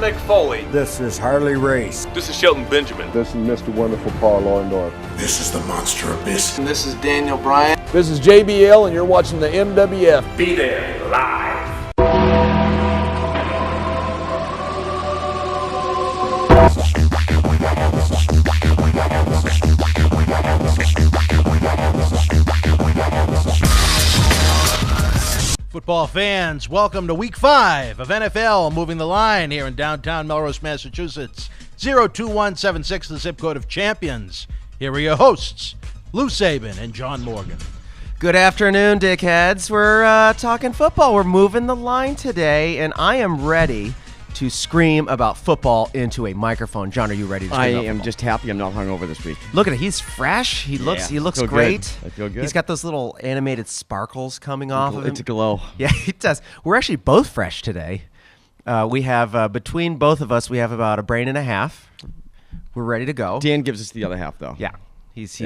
Mick Foley. This is Harley Race. This is Shelton Benjamin. This is Mr. Wonderful Paul Orndorff. This is the Monster Abyss. And this is Daniel Bryan. This is JBL, and you're watching the MWF. Be there live. Football fans, welcome to Week 5 of NFL Moving the Line here in downtown Melrose, Massachusetts. 02176, the zip code of champions. Here are your hosts, Lou Saban and John Morgan. Good afternoon, dickheads. We're talking football. We're moving the line today, and I am ready to scream about football into a microphone. John, are you ready to scream I am just happy I'm not hungover this week. Look at it. He's fresh. He looks feel great. Good. I feel good. He's got those little animated sparkles coming off of him. It's a glow. Yeah, he does. We're actually both fresh today. We have, between both of us, we have about a brain and a half. We're ready to go. Dan gives us the other half, though. Yeah, he's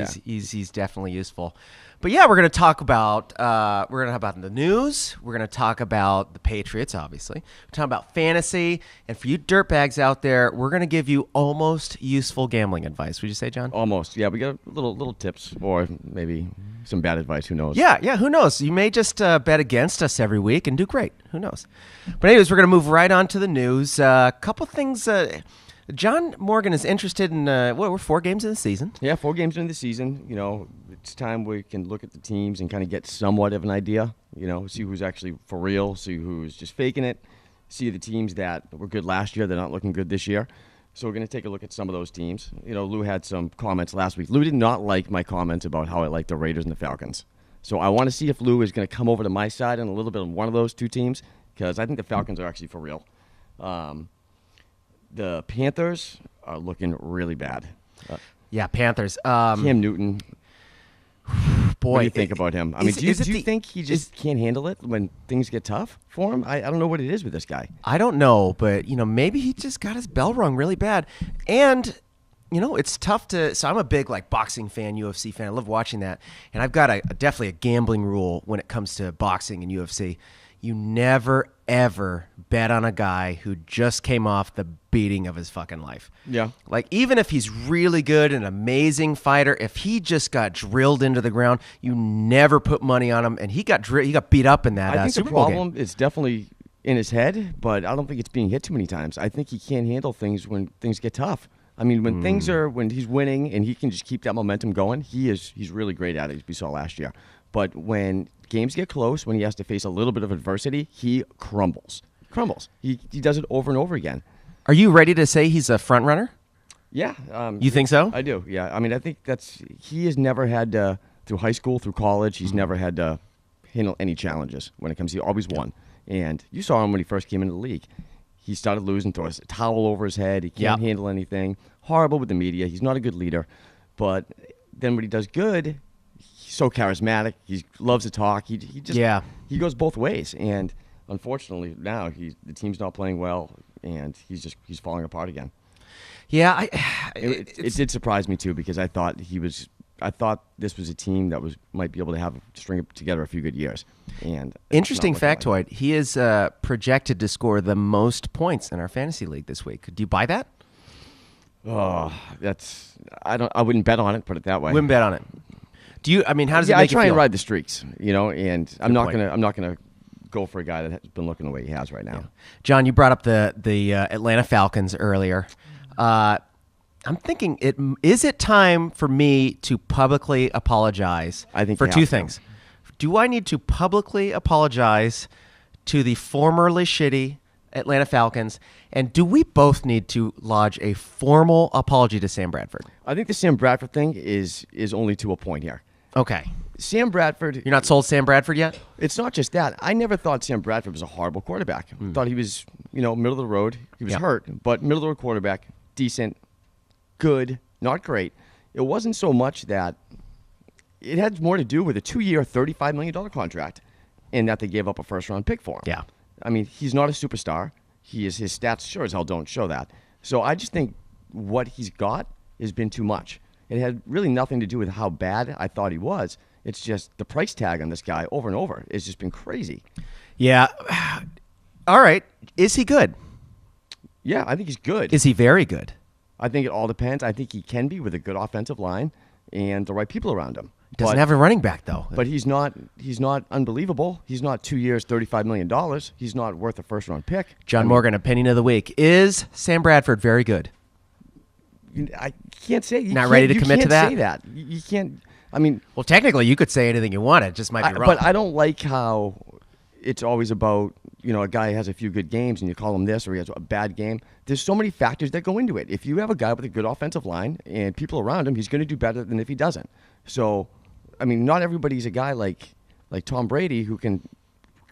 definitely useful. But yeah, we're going to talk about the news. We're going to talk about the Patriots, obviously. We're talking about fantasy, and for you dirtbags out there, we're going to give you almost useful gambling advice. Would you say, John? Almost. Yeah, we got little tips, or maybe some bad advice. Who knows? Yeah. Who knows? You may just bet against us every week and do great. Who knows? But anyways, we're going to move right on to the news. A couple things. John Morgan is interested in, we're 4 games in the season. Yeah, 4 games into the season. You know, it's time we can look at the teams and kind of get somewhat of an idea. You know, see who's actually for real, see who's just faking it, see the teams that were good last year, they're not looking good this year. So we're going to take a look at some of those teams. You know, Lou had some comments last week. Lou did not like my comments about how I like the Raiders and the Falcons. So I want to see if Lou is going to come over to my side and a little bit on one of those 2 teams, because I think the Falcons are actually for real. The Panthers are looking really bad. Yeah, Panthers. Cam Newton. Boy, what do you think about him? I mean, do you think he just can't handle it when things get tough for him? I don't know what it is with this guy. I don't know, but, maybe he just got his bell rung really bad. And, it's tough to – so I'm a big, boxing fan, UFC fan. I love watching that. And I've got definitely a gambling rule when it comes to boxing and UFC. You never, ever bet on a guy who just came off the beating of his fucking life. Yeah. Even if he's really good, an amazing fighter, if he just got drilled into the ground, you never put money on him. And he got beat up in that I think Super the Bowl problem game. is definitely in his head, but I don't think it's being hit too many times. I think he can't handle things when things get tough. I mean, when when he's winning and he can just keep that momentum going, he's really great at it, as we saw last year. But when games get close, when he has to face a little bit of adversity, he crumbles. He does it over and over again. Are you ready to say he's a front runner? Yeah. You think so? I do, yeah. I mean, I think he has never had to, through high school, through college, he's never had to handle any challenges when it comes to, he always won. And you saw him when he first came into the league. He started losing, throws a towel over his head. He can't handle anything. Horrible with the media. He's not a good leader. But then when he does good, he's so charismatic. He loves to talk. He he goes both ways. And unfortunately, now the team's not playing well, and he's falling apart again. Yeah, it did surprise me too, because I thought this was a team that might be able to string together a few good years. And interesting factoid: he is projected to score the most points in our fantasy league this week. Do you buy that? Oh, I wouldn't bet on it. Put it that way. Wouldn't bet on it. Do you? I mean, how does it make I you try feel? and ride the streaks, and I'm not gonna go for a guy that has been looking the way he has right now. Yeah. John, you brought up the Atlanta Falcons earlier. I'm thinking, is it time for me to publicly apologize for 2 things? Do I need to publicly apologize to the formerly shitty Atlanta Falcons, and do we both need to lodge a formal apology to Sam Bradford? I think the Sam Bradford thing is only to a point here. Okay. Sam Bradford... You're not sold Sam Bradford yet? It's not just that. I never thought Sam Bradford was a horrible quarterback. Thought he was, middle of the road. He was hurt, but middle of the road quarterback, decent, good, not great. It wasn't so much that... It had more to do with a 2-year, $35 million contract, and that they gave up a first-round pick for him. Yeah. I mean, he's not a superstar. His stats sure as hell don't show that. So I just think what he's got has been too much. It had really nothing to do with how bad I thought he was. It's just the price tag on this guy over and over. It's just been crazy. Yeah. All right. Is he good? Yeah, I think he's good. Is he very good? I think it all depends. I think he can be with a good offensive line and the right people around him. Doesn't have a running back, though. But he's not unbelievable. He's not 2 years, $35 million. He's not worth a first-round pick. John Morgan, opinion of the week. Is Sam Bradford very good? I can't say. Not ready to commit to that? You can't say that. You can't. I mean, well, technically, you could say anything you want. It just might be wrong. But I don't like how it's always about, a guy has a few good games and you call him this or he has a bad game. There's so many factors that go into it. If you have a guy with a good offensive line and people around him, he's going to do better than if he doesn't. So, I mean, not everybody's a guy like Tom Brady who can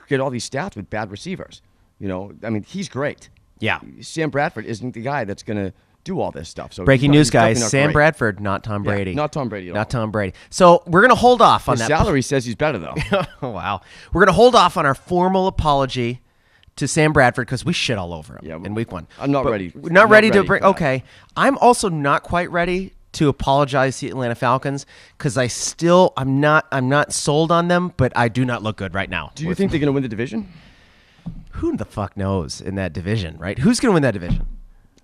get all these stats with bad receivers. I mean, he's great. Yeah. Sam Bradford isn't the guy that's going to do all this stuff. So breaking news, guys. Sam Bradford, not Tom Brady. Yeah, not Tom Brady at all. Not Tom Brady. So we're going to hold off on His that. salary says he's better, though. Wow. We're going to hold off on our formal apology to Sam Bradford because we shit all over him in week 1. I'm not ready. We're not ready to bring. Okay. I'm also not quite ready to apologize to the Atlanta Falcons because I'm not sold on them, but I do not look good right now. Do you think they're going to win the division? Who the fuck knows in that division, right? Who's going to win that division?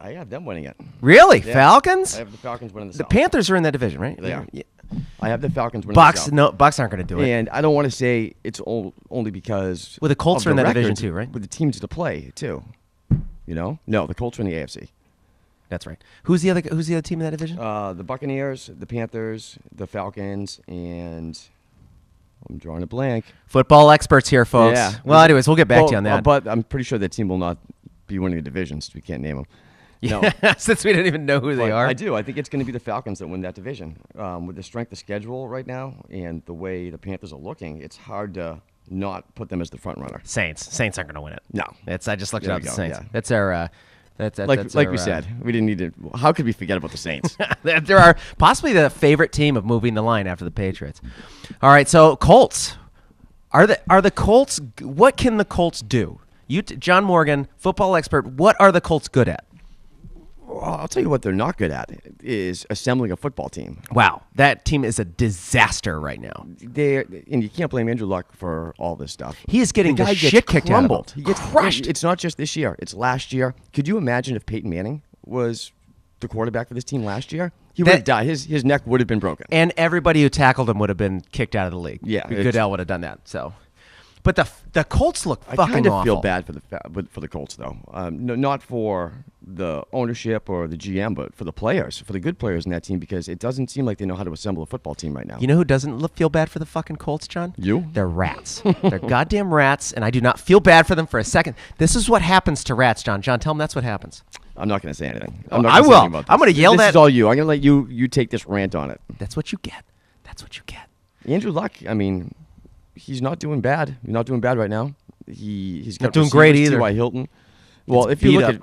I have them winning it. Really? Yeah. Falcons? I have the Falcons winning the The South. Panthers are in that division, right? They are. Yeah. I have the Falcons winning Bucks, the South. no, Bucks aren't going to do it. And I don't want to say it's only because Well, the Colts of are in that division records, too, right? With the teams to play too. No, the Colts are in the AFC. That's right. Who's the other team in that division? The Buccaneers, the Panthers, the Falcons, and I'm drawing a blank. Football experts here, folks. Yeah. Well, anyways, we'll get back to you on that. But I'm pretty sure that team will not be winning the divisions. We can't name them. No. Since we don't even know who they But are. I do. I think it's going to be the Falcons that win that division. With the strength of schedule right now and the way the Panthers are looking, it's hard to not put them as the front runner. Saints aren't going to win it. No. I just looked it There up. we The go, Saints. yeah. That's our. That's Like our, we said, we didn't need to. How could we forget about the Saints? There are possibly the favorite team of moving the line after the Patriots. All right, so Colts. Are the Colts? What can the Colts do? John Morgan, football expert. What are the Colts good at? Well, I'll tell you what they're not good at is assembling a football team. Wow, that team is a disaster right now. And you can't blame Andrew Luck for all this stuff. He is getting the guy the shit kicked out of him. He gets crushed. It's not just this year. It's last year. Could you imagine if Peyton Manning was the quarterback for this team last year? He would have died. His neck would have been broken. And everybody who tackled him would have been kicked out of the league. Yeah, Goodell would have done that. So, but the Colts look I fucking kind of awful. feel bad for the Colts, though. No, not for the ownership or the GM, but for the players, for the good players in that team, because it doesn't seem like they know how to assemble a football team right now. You know who doesn't feel bad for the fucking Colts, John? You? They're rats. They're goddamn rats, and I do not feel bad for them for a second. This is what happens to rats, John. John, tell them that's what happens. I'm not going to say anything. I will. I'm going to yell this that. This is all you. I'm going to let you take this rant on it. That's what you get. That's what you get. Andrew Luck, I mean, he's not doing bad. He's not doing bad right now. He's got not doing great either. T.Y. Hilton. Well, if you beat look up. at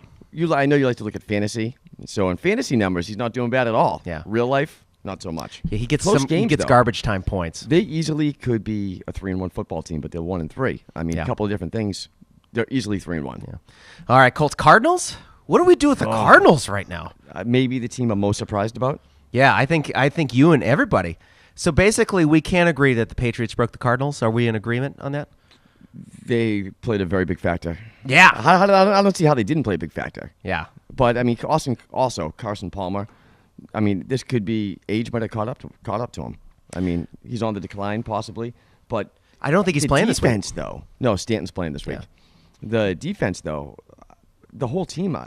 I know you like to look at fantasy. So in fantasy numbers, he's not doing bad at all. Yeah. Real life, not so much. Yeah, he gets Close games, he gets though. garbage time points. They easily could be a 3-1 football team, but they're 1-3. I mean, Yeah. a couple of different things. They're easily 3-1. Yeah. All right, Colts Cardinals. What do we do with the Cardinals right now? Maybe the team I'm most surprised about. Yeah, I think you and everybody. So basically, we can't agree that the Patriots broke the Cardinals. Are we in agreement on that? They played a very big factor. Yeah. I don't see how they didn't play a big factor. Yeah. But I mean, also Carson Palmer. I mean, this could be age might have caught up to him. I mean, he's on the decline possibly, but I don't think he's playing this week. Defense though, no, Stanton's playing this week. Yeah. The defense though, the whole team.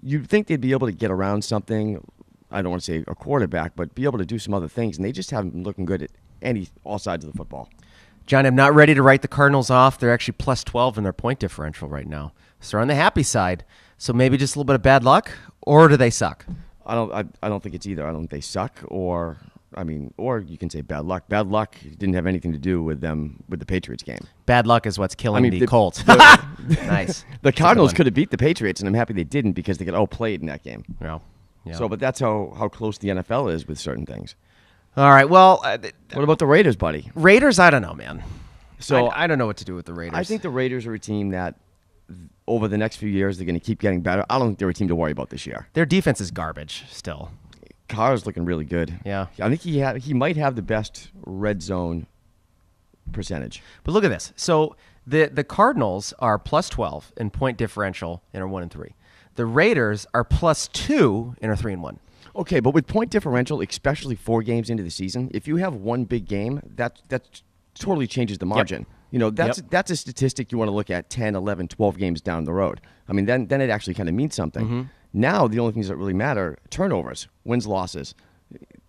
You'd think they'd be able to get around something. I don't want to say a quarterback, but be able to do some other things, and they just haven't been looking good at all sides of the football. John, I'm not ready to write the Cardinals off. They're actually plus 12 in their point differential right now. So they're on the happy side. So maybe just a little bit of bad luck, or do they suck? I don't think it's either. I don't think they suck, or you can say bad luck. Bad luck didn't have anything to do with the Patriots game. Bad luck is what's killing the Colts. Nice. The Cardinals could have beat the Patriots, and I'm happy they didn't because they got outplayed in that game. Yeah. So, but that's how close the NFL is with certain things. All right. Well, What about the Raiders, buddy? Raiders, I don't know, man. So I don't know what to do with the Raiders. I think the Raiders are a team that over the next few years they're going to keep getting better. I don't think they're a team to worry about this year. their defense is garbage still. Carr's looking really good. Yeah. I think he might have the best red zone percentage. But look at this. So The Cardinals are plus 12 in point differential and are 1-3. The Raiders are plus 2 and are 3-1. Okay, but with point differential, especially 4 games into the season, if you have one big game, that totally changes the margin. Yep. That's a statistic you want to look at 10, 11, 12 games down the road. I mean, then it actually kind of means something. Mm-hmm. Now, the only things that really matter, turnovers, wins, losses.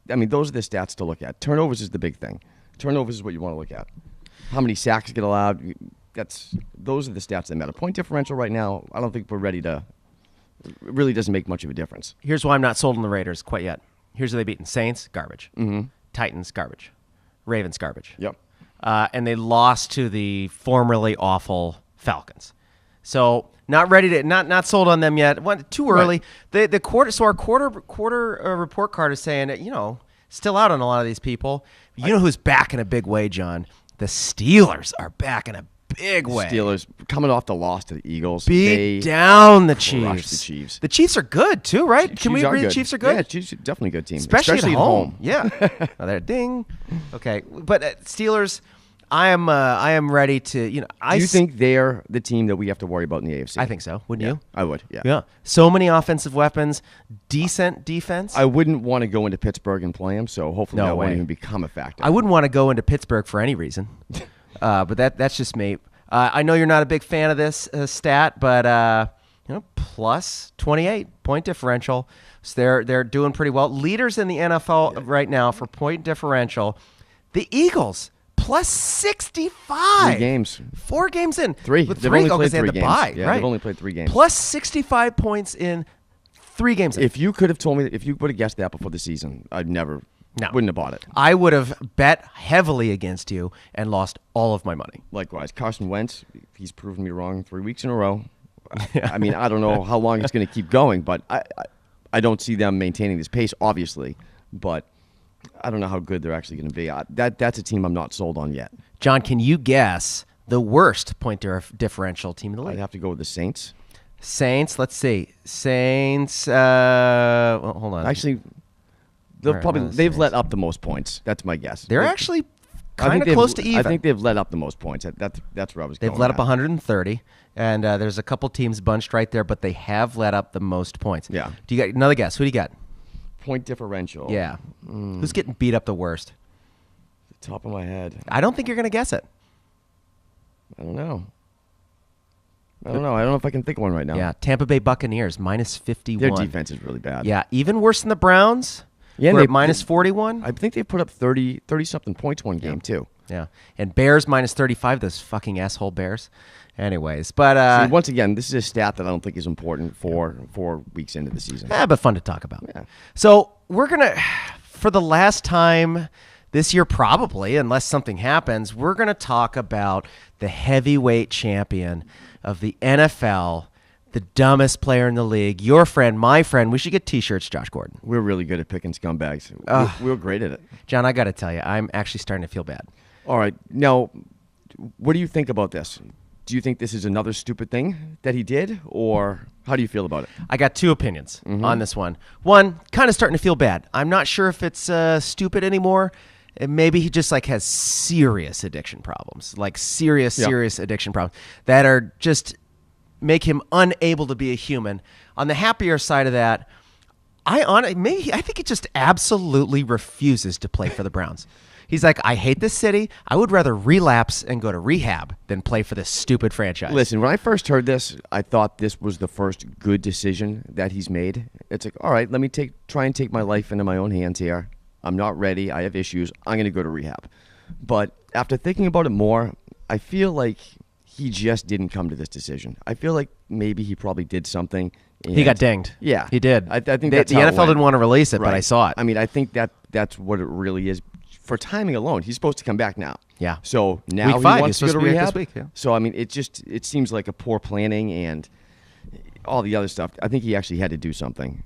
I mean, those are the stats to look at. Turnovers is the big thing. Turnovers is what you want to look at. How many sacks get allowed? Those are the stats that matter. Point differential right now, I don't think we're ready to. It really doesn't make much of a difference. Here's why I'm not sold on the Raiders quite yet. Here's who they've beaten: Saints, garbage. Mm-hmm. Titans, garbage. Ravens, garbage. Yep. And they lost to the formerly awful Falcons. So not ready to not sold on them yet. Too early. Right. The quarter. So our quarter report card is saying that still out on a lot of these people. You know who's back in a big way, John? The Steelers are back in a big way. Steelers coming off the loss to the Eagles. Beat down the Chiefs. The Chiefs. The Chiefs are good too, right? Can we agree the Chiefs are good? Yeah, Chiefs are definitely a good team, especially at home. Yeah. They're ding. Okay, but Steelers, I am ready to. Do you think they're the team that we have to worry about in the AFC? I think so. Wouldn't you? I would. Yeah. Yeah. So many offensive weapons, decent defense. I wouldn't want to go into Pittsburgh and play them, so hopefully that won't even become a factor. I wouldn't want to go into Pittsburgh for any reason, but that's just me. I know you're not a big fan of this stat, but plus 28 point differential. So they're doing pretty well. Leaders in the NFL right now for point differential. The Eagles plus 65. 3 games. 4 games in. 3. With they've only played they had 3 the games. bye, Yeah, right? they've only played 3 games. Plus 65 points in 3 games in. If you could have told me, if you would have guessed that before the season, wouldn't have bought it. I would have bet heavily against you and lost all of my money. Likewise, Carson Wentz, he's proven me wrong 3 weeks in a row. I mean, I don't know how long it's going to keep going, but I don't see them maintaining this pace, obviously. But I don't know how good they're actually going to be. That's a team I'm not sold on yet. John, can you guess the worst point differential team in the league? I'd have to go with the Saints. Saints, let's see. Saints, well, hold on. Actually, they've let up the most points. That's my guess. They're actually kind of close to even. I think they've let up the most points. That's where I was going. They've let up 130, and there's a couple teams bunched right there, but they have let up the most points. Yeah. Do you got another guess? Who do you got? Point differential. Yeah. Who's getting beat up the worst? The top of my head. I don't think you're going to guess it. I don't know. I don't know if I can think of one right now. Yeah, Tampa Bay Buccaneers, minus 51. Their defense is really bad. Yeah, even worse than the Browns. Yeah, they minus 41. I think they put up 30-something points one game, too. Yeah, and Bears minus 35, those fucking asshole Bears. Anyways, but... See, once again, this is a stat that I don't think is important for 4 weeks into the season. But fun to talk about. Yeah. So we're going to, for the last time this year probably, unless something happens, we're going to talk about the heavyweight champion of the NFL, the dumbest player in the league, your friend, my friend. We should get T-shirts, Josh Gordon. We're really good at picking scumbags. We're great at it. John, I got to tell you, I'm actually starting to feel bad. All right. Now, what do you think about this? Do you think this is another stupid thing that he did, or how do you feel about it? I got 2 opinions on this one. One, kind of starting to feel bad. I'm not sure if it's stupid anymore. Maybe he just has serious addiction problems, serious addiction problems that are just make him unable to be a human. On the happier side of that, I think he just absolutely refuses to play for the Browns. He's like, I hate this city. I would rather relapse and go to rehab than play for this stupid franchise. Listen, when I first heard this, I thought this was the first good decision that he's made. It's like, all right, let me try and take my life into my own hands here. I'm not ready. I have issues. I'm going to go to rehab. But after thinking about it more, I feel like he just didn't come to this decision. I feel like maybe he probably did something. He got dinged. Yeah. He did. I think the NFL didn't want to release it, but I saw it. I mean, I think that's what it really is. For timing alone, he's supposed to come back now. Yeah. So now Week 5, he wants to go to rehab. This week, yeah. So I mean, it seems like a poor planning and all the other stuff. I think he actually had to do something.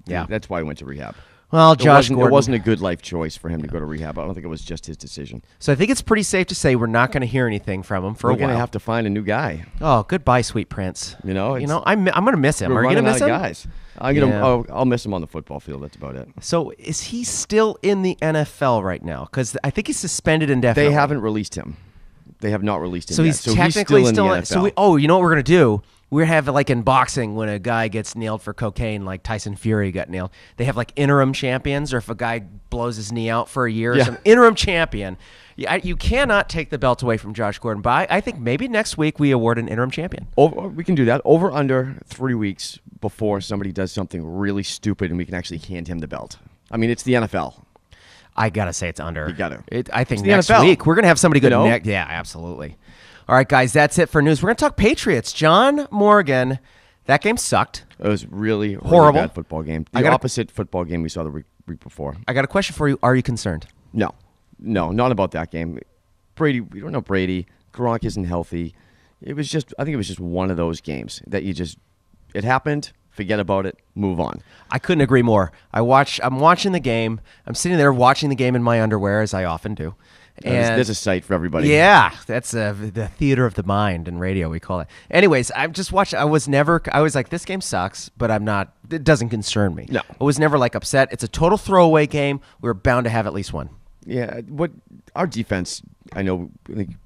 Yeah. That's why he went to rehab. Well, Josh Gordon. It wasn't a good life choice for him to go to rehab. I don't think it was just his decision. So I think it's pretty safe to say we're not going to hear anything from him for a while. We're going to have to find a new guy. Oh, goodbye, sweet prince. I'm going to miss him. Are you going to miss him? Guys. I'll miss him on the football field. That's about it. So is he still in the NFL right now? Because I think he's suspended indefinitely. They haven't released him. They have not released him So yet. he's technically still still in the so NFL. you know what we're going to do? We have like in boxing when a guy gets nailed for cocaine, like Tyson Fury got nailed. They have like interim champions, or if a guy blows his knee out for a year, or some interim champion. You cannot take the belt away from Josh Gordon. But I think maybe next week we award an interim champion. We can do that. Over under 3 weeks before somebody does something really stupid, and we can actually hand him the belt. I mean, it's the NFL. I gotta say it's under. You gotta. I think It's the next NFL. week we're gonna have somebody good. You know? Yeah, absolutely. All right, guys, that's it for news. We're gonna talk Patriots. John Morgan, that game sucked. It was really Horrible. bad football game. The opposite football game we saw the week before. I got a question for you. Are you concerned? No, not about that game. Brady, we don't know Brady. Gronk isn't healthy. I think it was just one of those games that it happened. Forget about it. Move on. I couldn't agree more. I'm watching the game. I'm sitting there watching the game in my underwear, as I often do. And There's a sight for everybody. Yeah, that's the theater of the mind in radio, we call it. Anyways, I'm just watching. I was like, this game sucks, but I'm not. It doesn't concern me. No. I was never like upset. It's a total throwaway game. We were bound to have at least one. Yeah, our defense, I know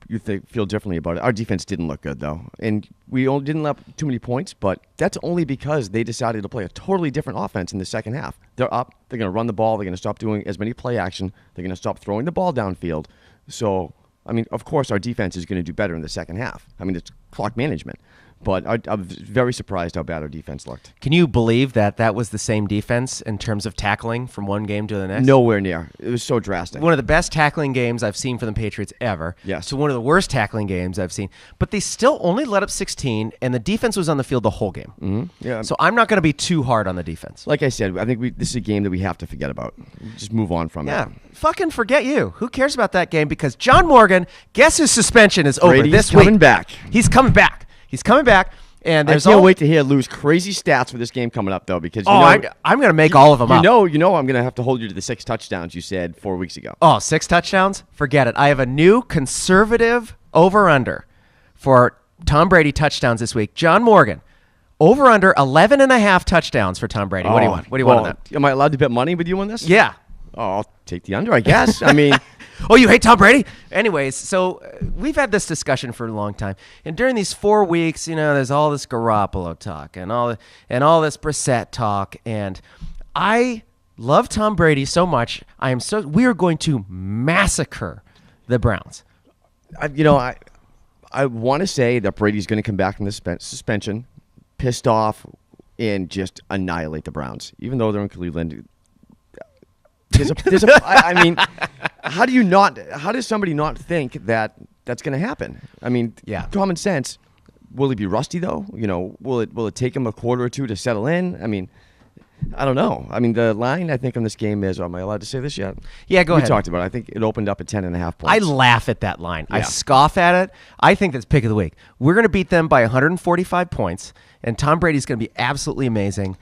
you feel differently about it. Our defense didn't look good, though. And we didn't let up too many points, but that's only because they decided to play a totally different offense in the second half. They're up. They're going to run the ball. They're going to stop doing as many play action. They're going to stop throwing the ball downfield. So, I mean, of course, our defense is going to do better in the second half. I mean, it's clock management. But I was very surprised how bad our defense looked. Can you believe that was the same defense in terms of tackling from one game to the next? Nowhere near. It was so drastic. One of the best tackling games I've seen from the Patriots ever. Yes. To one of the worst tackling games I've seen. But they still only let up 16, and the defense was on the field the whole game. Mm-hmm. Yeah. So I'm not going to be too hard on the defense. Like I said, I think this is a game that we have to forget about. Just move on from Yeah. it. Fucking forget you. Who cares about that game? Because John Morgan, guess his suspension is over Brady's this week. coming back. He's coming back. He's coming back. And I there's can't wait to hear Lou's crazy stats for this game coming up, though, because I'm going to make all of them up. You know I'm going to have to hold you to the 6 touchdowns you said 4 weeks ago. Oh, 6 touchdowns? Forget it. I have a new conservative over-under for Tom Brady touchdowns this week. John Morgan, over-under 11.5 touchdowns for Tom Brady. What do you want? What do you want on that? Am I allowed to bet money with you on this? Yeah. Oh, I'll take the under, I guess. I mean... Oh, you hate Tom Brady? Anyways, so we've had this discussion for a long time. And during these 4 weeks, there's all this Garoppolo talk and all this Brissett talk. And I love Tom Brady so much. We are going to massacre the Browns. I want to say that Brady's going to come back from this suspension, pissed off, and just annihilate the Browns, even though they're in Cleveland. I mean, how does somebody not think that that's going to happen? I mean, yeah. Common sense. Will he be rusty though? Will it take him a quarter or two to settle in? I mean, I don't know. I mean, the line I think on this game is. Am I allowed to say this yet? Yeah, go ahead. We talked about it. I think it opened up at 10.5 points. I laugh at that line. I Yeah. scoff at it. I think that's pick of the week. We're going to beat them by 145 points, and Tom Brady's going to be absolutely amazing.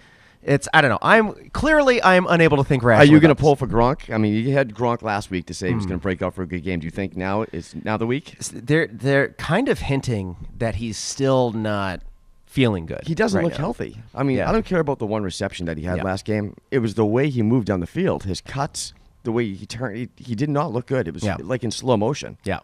I don't know. I'm unable to think Are rationally. you going to about pull for Gronk? I mean, you had Gronk last week to say he was going to break out for a good game. Do you think now is the week? this. They're kind of hinting that he's still not feeling good. He doesn't right look now. healthy. I mean, Yeah. I don't care about the one reception that he had Yeah. last game. It was the way he moved down the field, his cuts, the way he turned. He did not look good. It was Yeah. like in slow motion. Yeah.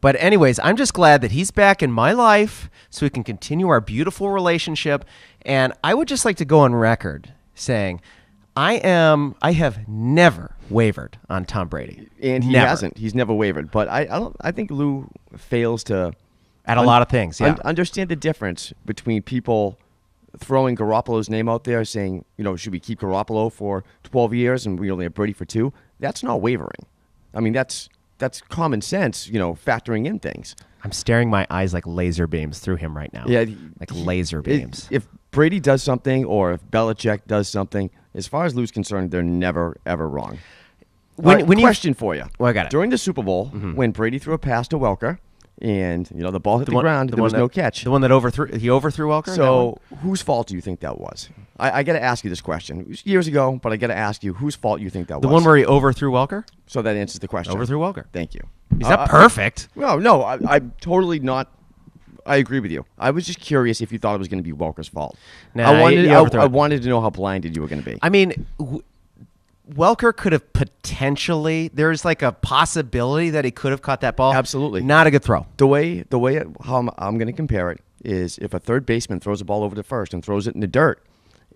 But anyways, I'm just glad that he's back in my life so we can continue our beautiful relationship. And I would just like to go on record saying I have never wavered on Tom Brady. And he Never. hasn't. He's never wavered. But I think Lou fails to At a lot of things, yeah. understand the difference between people throwing Garoppolo's name out there saying, should we keep Garoppolo for 12 years and we only have Brady for 2? That's not wavering. I mean, that's common sense, factoring in things. I'm staring my eyes like laser beams through him right now. Yeah, like laser beams. If Brady does something or if Belichick does something, as far as Lou's concerned, they're never, ever wrong. Question for you. Well, I got it. During the Super Bowl, when Brady threw a pass to Welker and the ball hit the ground, there was no catch. The one that overthrew Welker? So whose fault do you think that was? I got to ask you this question. It was years ago, but I got to ask you whose fault you think that was. The one where he overthrew Welker? So that answers the question. Overthrew Welker. Thank you. Is that perfect? No, I'm totally not. I agree with you. I was just curious if you thought it was going to be Welker's fault. Nah, I he overthrew it. wanted to know how blinded you were going to be. I mean, Welker could have potentially. There's like a possibility that he could have caught that ball. Absolutely. Not a good throw. The way how I'm going to compare it is if a third baseman throws a ball over to first and throws it in the dirt,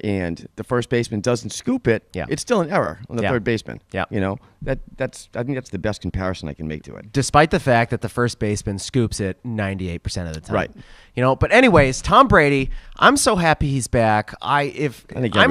and the first baseman doesn't scoop it, it's still an error on the third baseman. Yeah. You know, I think that's the best comparison I can make to it. Despite the fact that the first baseman scoops it 98% of the time. Right. You know, but anyways, Tom Brady, I'm so happy he's back. I'm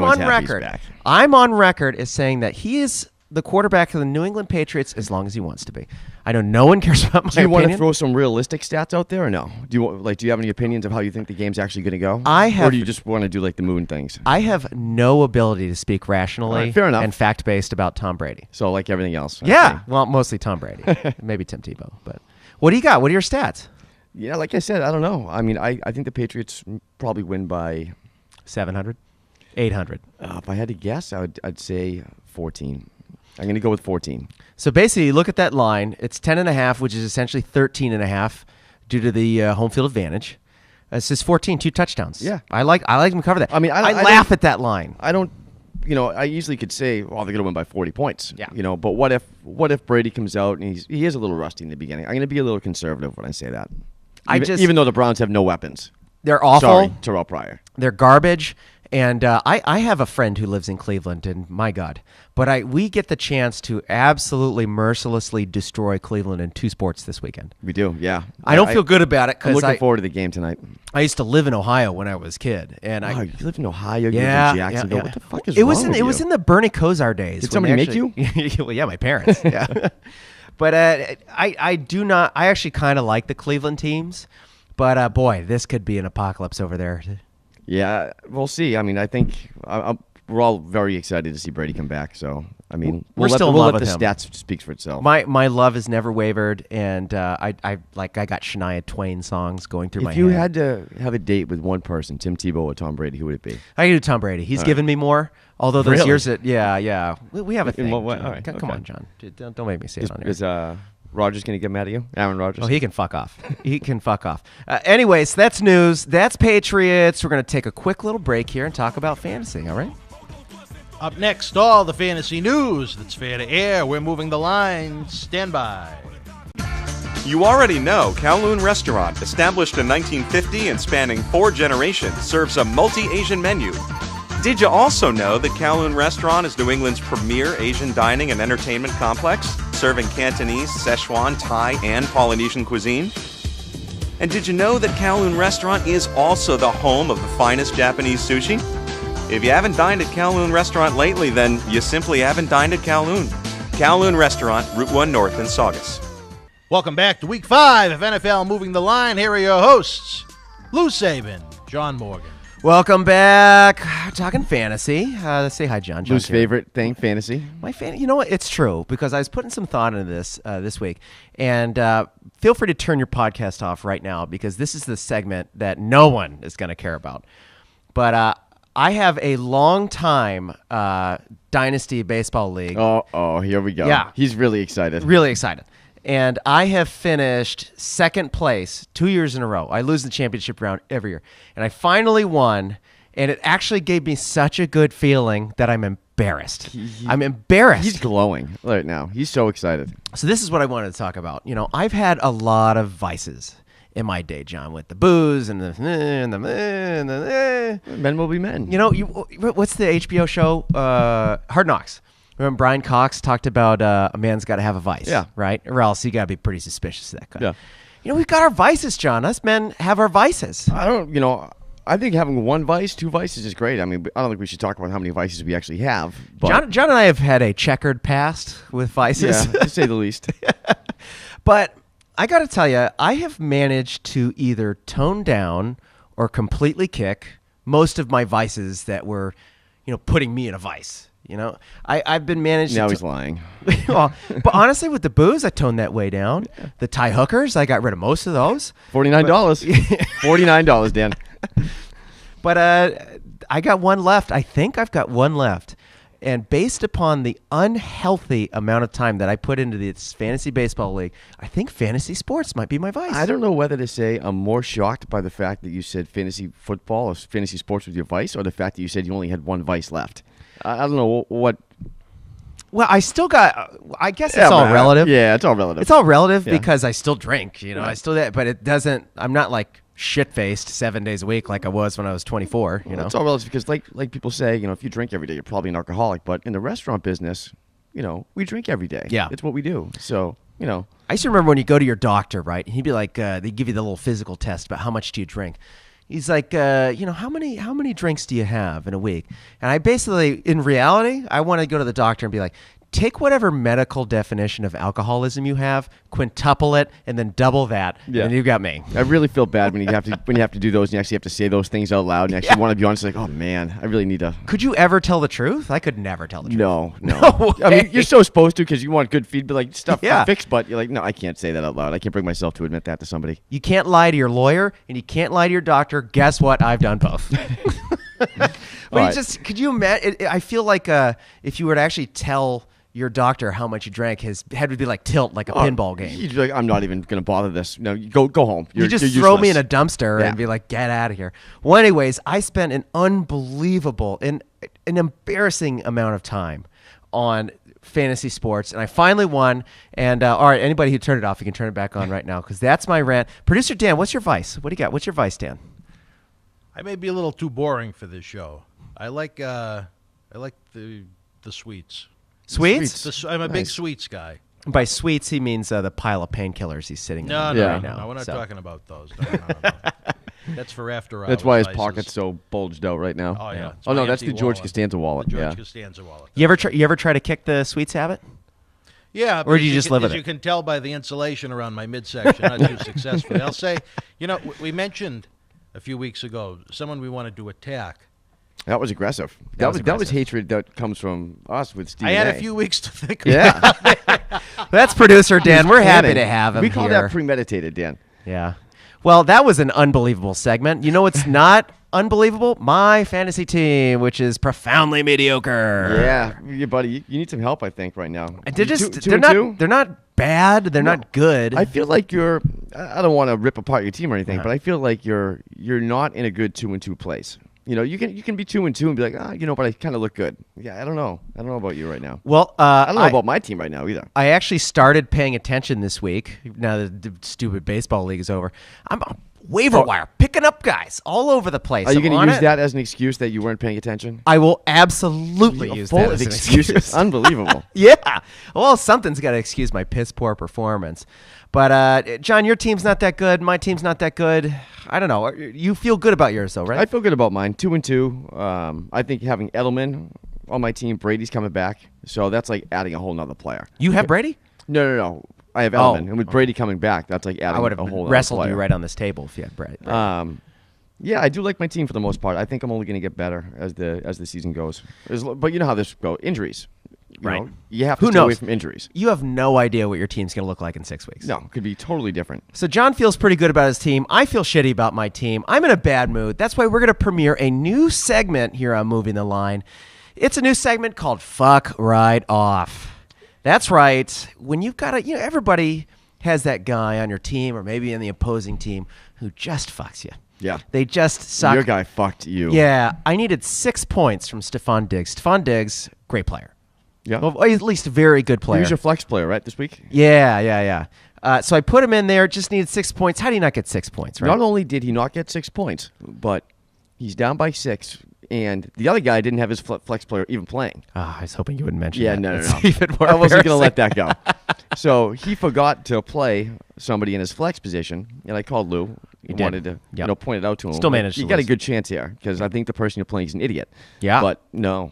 on record. I'm on record as saying that he is the quarterback of the New England Patriots as long as he wants to be. I know no one cares about my opinion. Do you want opinion. to throw some realistic stats out there or no? Do you have any opinions of how you think the game's actually going to go? Or do you just want to do like the moon things? I have no ability to speak rationally fair enough. and fact-based about Tom Brady. So like everything else. Yeah. Well, mostly Tom Brady. Maybe Tim Tebow. But what do you got? What are your stats? Yeah, like I said, I don't know. I mean, I think the Patriots probably win by 700, 800. If I had to guess, I'd say 14. I'm going to go with 14. So basically, you look at that line. It's 10.5, which is essentially 13.5 due to the home field advantage. It says 14, 2 touchdowns. Yeah, I like them to cover that. I mean, I laugh at that line. I don't. You know, I easily could say, well, they're going to win by 40 points. Yeah. You know, but what if Brady comes out and he is a little rusty in the beginning? I'm going to be a little conservative when I say that. Even though the Browns have no weapons. They're awful. Sorry, Terrell Pryor. They're garbage. And I have a friend who lives in Cleveland, and my God. But we get the chance to absolutely mercilessly destroy Cleveland in 2 sports this weekend. We do, yeah. I don't feel good about it I'm because looking forward to the game tonight. I used to live in Ohio when I was a kid. And you live in Ohio? You Yeah. live in Jacksonville? Yeah. What the fuck is it wrong was in, with It was you? in the Bernie Kosar days. Did somebody make you? Well, yeah, my parents. Yeah. But I do not. I actually kind of like the Cleveland teams. But, boy, this could be an apocalypse over there. Yeah, we'll see. I mean, I think we're all very excited to see Brady come back. So, I mean, we'll let the him. stats speak for itself. My love has never wavered, and I got Shania Twain songs going through my head. If you had to have a date with one person, Tim Tebow or Tom Brady, who would it be? I do Tom Brady. He's given me more. Although those Really? years that we have a thing. what way? John. All right, Come on, John. Don't make me say it on here. Is Rodgers going to get mad at you? Aaron Rodgers? Oh, he can fuck off. He can fuck off. Anyways, that's news. That's Patriots. We're going to take a quick little break here and talk about fantasy, all right? Up next, all the fantasy news that's fair to air. We're moving the line. Stand by. You already know Kowloon Restaurant, established in 1950 and spanning 4 generations, serves a multi-Asian menu. Did you also know that Kowloon Restaurant is New England's premier Asian dining and entertainment complex, serving Cantonese, Szechuan, Thai, and Polynesian cuisine? And did you know that Kowloon Restaurant is also the home of the finest Japanese sushi? If you haven't dined at Kowloon Restaurant lately, then you simply haven't dined at Kowloon. Kowloon Restaurant, Route 1 North in Saugus. Welcome back to Week 5 of NFL Moving the Line. Here are your hosts, Lou Saban, John Morgan. Welcome back. Talking fantasy. Let's say hi, John. Lou's favorite thing, fantasy. You know what? It's true because I was putting some thought into this week, and feel free to turn your podcast off right now because this is the segment that no one is going to care about. But I have a long-time Dynasty Baseball League. Oh, here we go. Yeah. He's really excited. Really excited. And I have finished second place 2 years in a row. I lose the championship round every year. And I finally won, and it actually gave me such a good feeling that I'm embarrassed. I'm embarrassed. He's glowing right now. He's so excited. So this is what I wanted to talk about. You know, I've had a lot of vices in my day, John, with the booze and the Men will be men. You know, what's the HBO show? Hard Knocks. Remember Brian Cox talked about a man's got to have a vice, right? Or else you got to be pretty suspicious of that guy. Yeah. You know, we've got our vices, John. Us men have our vices. I think having one vice, 2 vices is great. I mean, I don't think we should talk about how many vices we actually have. But John and I have had a checkered past with vices. Yeah, to say the least. But I got to tell you, I have managed to either tone down or completely kick most of my vices that were, putting me in a vice. I've been managed. Now he's lying. Well, but honestly, with the booze, I toned that way down. The Thai hookers, I got rid of most of those. $49. $49, Dan. But I got one left. I think I've got one left. And based upon the unhealthy amount of time that I put into this fantasy baseball league, I think fantasy sports might be my vice. I don't know whether to say I'm more shocked by the fact that you said fantasy football or fantasy sports was your vice, or the fact that you said you only had one vice left. I don't know what. Well, I still got. I guess it's all relative. Yeah, it's all relative. It's all relative because I still drink. I still. But it doesn't. I'm not like shit-faced 7 days a week like I was when I was 24. It's all relative because, like people say, if you drink every day, you're probably an alcoholic. But in the restaurant business, we drink every day. Yeah, it's what we do. So I used to remember when you go to your doctor, right? And he'd be like, they give you the little physical test about how much do you drink. He's like, how many drinks do you have in a week? And I basically, in reality, I want to go to the doctor and be like, take whatever medical definition of alcoholism you have, quintuple it, and then double that, and you got me. I really feel bad when you have to do those and you actually have to say those things out loud and actually want to be honest. Like, oh man, I really need to. Could you ever tell the truth? I could never tell the truth. No. I mean, you're so supposed to because you want good feedback, like stuff fixed. But you're like, no, I can't say that out loud. I can't bring myself to admit that to somebody. You can't lie to your lawyer and you can't lie to your doctor. Guess what? I've done both. But could you imagine? I feel like if you were to actually tell your doctor how much you drank, his head would be like tilt, like a pinball game. You'd be like, I'm not even going to bother this. No, go home. You just throw me in a dumpster and be like, get out of here. Well, anyways, I spent an unbelievable, an embarrassing amount of time on fantasy sports, and I finally won. And all right, anybody who turned it off, you can turn it back on right now because that's my rant. Producer Dan, what's your vice? What do you got? What's your vice, Dan? I may be a little too boring for this show. I like the sweets. Sweets? I'm a big sweets guy. By sweets, he means the pile of painkillers he's sitting on right now. No, we're not talking about those. No. That's for after hours. That's why his pocket's so bulged out right now. Oh, yeah. Oh, no, that's the George Costanza wallet. The George Costanza wallet. You ever try to kick the sweets habit? Yeah. Or do you just live with it? As you can tell by the insulation around my midsection, not too successfully. I'll say, we mentioned a few weeks ago someone we wanted to attack. That was aggressive. That was hatred that comes from us with Steve. I had a few weeks to think about it. That's producer Dan. We're happy to have him We call here. that premeditated, Dan. Yeah. Well, that was an unbelievable segment. You know what's not unbelievable? My fantasy team, which is profoundly mediocre. Yeah, buddy, you need some help, I think, right now. They're not bad. They're not good. I feel like I don't want to rip apart your team or anything, but I feel like you're not in a good 2-2 place. You can be 2-2 and be like, but I kind of look good. Yeah, I don't know. I don't know about you right now. Well, I don't know about my team right now either. I actually started paying attention this week. Now that the stupid baseball league is over, I'm waiver wire picking up guys all over the place. Are you going to use that as an excuse that you weren't paying attention? I will absolutely use that as an excuse. Unbelievable. Yeah. Well, something's got to excuse my piss poor performance. But, John, your team's not that good. My team's not that good. I don't know. You feel good about yours, though, right? I feel good about mine. 2-2. I think having Edelman on my team, Brady's coming back. So that's like adding a whole nother player. You have Brady? No. I have Edelman. And with Brady coming back, that's like adding a whole other player. I would have wrestled you right on this table if you had Brady. Yeah, I do like my team for the most part. I think I'm only going to get better as the season goes. But you know how this goes. Injuries. Right. You have to stay away from injuries. You have no idea what your team's going to look like in 6 weeks. No, it could be totally different. So John feels pretty good about his team. I feel shitty about my team. I'm in a bad mood. That's why we're going to premiere a new segment here on Moving the Line. It's a new segment called Fuck Right Off. That's right. When you've got everybody has that guy on your team or maybe in the opposing team who just fucks you. Yeah. They just suck. Your guy fucked you. Yeah. I needed 6 points from Stephon Diggs. Stephon Diggs, great player. Yeah. Well, at least a very good player. He was your flex player, right, this week? Yeah. So I put him in there, just needed 6 points. How do you not get 6 points, right? Not only did he not get 6 points, but he's down by 6, and the other guy didn't have his flex player even playing. I was hoping you wouldn't mention that. No. Even more I wasn't going to let that go. So he forgot to play somebody in his flex position, and I called Lou. He wanted to point it out to him. Still managed to You got a good chance here, because I think the person you're playing is an idiot. Yeah. But no,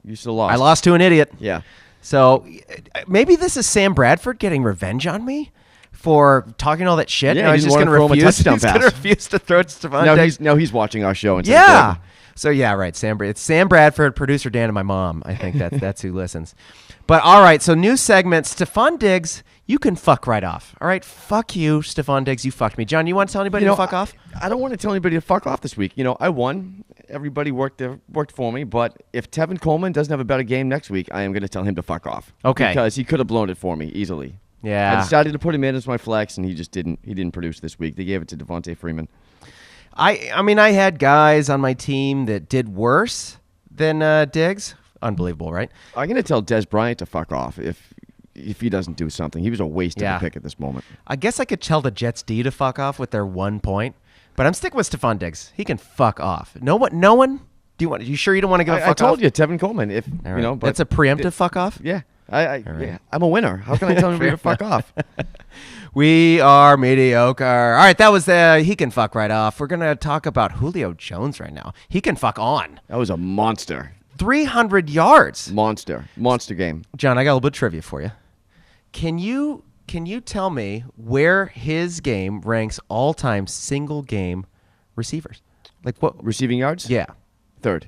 you still lost. I lost to an idiot. Yeah. So maybe this is Sam Bradford getting revenge on me for talking all that shit. Yeah, now he's just going to refuse. He's going to refuse to throw it to Stephon Diggs. Now he's watching our show. Yeah. So yeah, right. It's Sam Bradford, producer Dan, and my mom. I think that's who listens. But all right. So new segment. Stephon Diggs, you can fuck right off. All right. Fuck you, Stephon Diggs. You fucked me. John, you want to tell anybody to fuck off? I don't want to tell anybody to fuck off this week. I won. Everybody worked for me, but if Tevin Coleman doesn't have a better game next week, I am going to tell him to fuck off. Okay. Because he could have blown it for me easily. Yeah. I decided to put him in as my flex, and he just didn't. He didn't produce this week. They gave it to Devontae Freeman. I mean, I had guys on my team that did worse than Diggs. unbelievable, right? I'm going to tell Des Bryant to fuck off if he doesn't do something. He was a waste of a pick at this moment. I guess I could tell the Jets D to fuck off with their 1 point, but I'm sticking with Stephon Diggs. He can fuck off. No one. You sure you don't want to give a fuck off? I told you, Tevin Coleman. But that's a preemptive fuck off. Yeah, yeah, I'm a winner. How can I tell him to fuck off? We are mediocre. All right, that was he can fuck right off. We're gonna talk about Julio Jones right now. He can fuck on. That was a monster. 300 yards. Monster game. John, I got a little bit of trivia for you. Can you tell me where his game ranks all-time single game receivers? Like what? Receiving yards? Yeah. 3rd.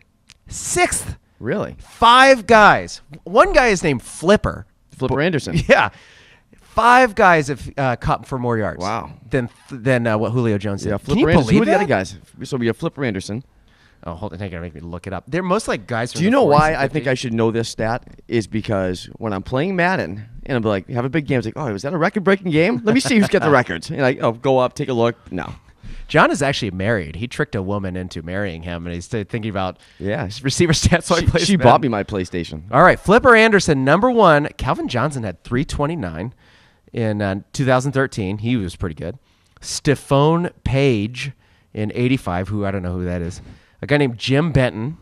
6th. Really? 5 guys. One guy is named Flipper. Flipper Anderson. Yeah. 5 guys have caught for more yards. Wow. Than what Julio Jones did. Yeah, Can you Anderson. believe Who are the that? other guys? So we have Flipper Anderson. Oh, hold on. They're going to make me look it up. They're most like guys from Do you the know 40s why and I think 50s. I should know this stat? Is because when I'm playing Madden and I'm like, have a big game, it's like, oh, was that a record-breaking game? Let me see who's got the records. And like, oh, go up, take a look. No. John is actually married. He tricked a woman into marrying him, and he's thinking about his receiver stats. So she bought me my PlayStation. All right, Flipper Anderson, number 1. Calvin Johnson had 329 in 2013. He was pretty good. Stephon Page in 85, who I don't know who that is. A guy named Jim Benton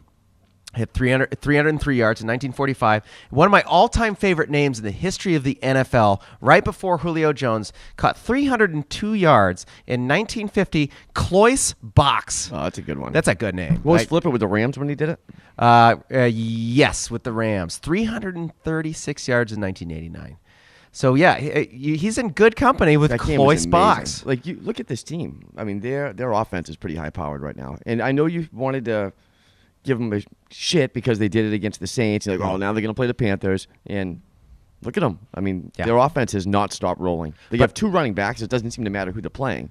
hit 303 yards in 1945. One of my all-time favorite names in the history of the NFL, right before Julio Jones, caught 302 yards in 1950, Cloyce Box. Oh, that's a good one. That's a good name. What was Flipper with the Rams when he did it? Yes, with the Rams. 336 yards in 1989. So, yeah, he's in good company with Cloyce Box. Like, you look at this team. I mean, their offense is pretty high-powered right now. And I know you wanted to give them a shit because they did it against the Saints. You're like, oh, now they're going to play the Panthers. And look at them. I mean, their offense has not stopped rolling. They have 2 running backs. It doesn't seem to matter who they're playing.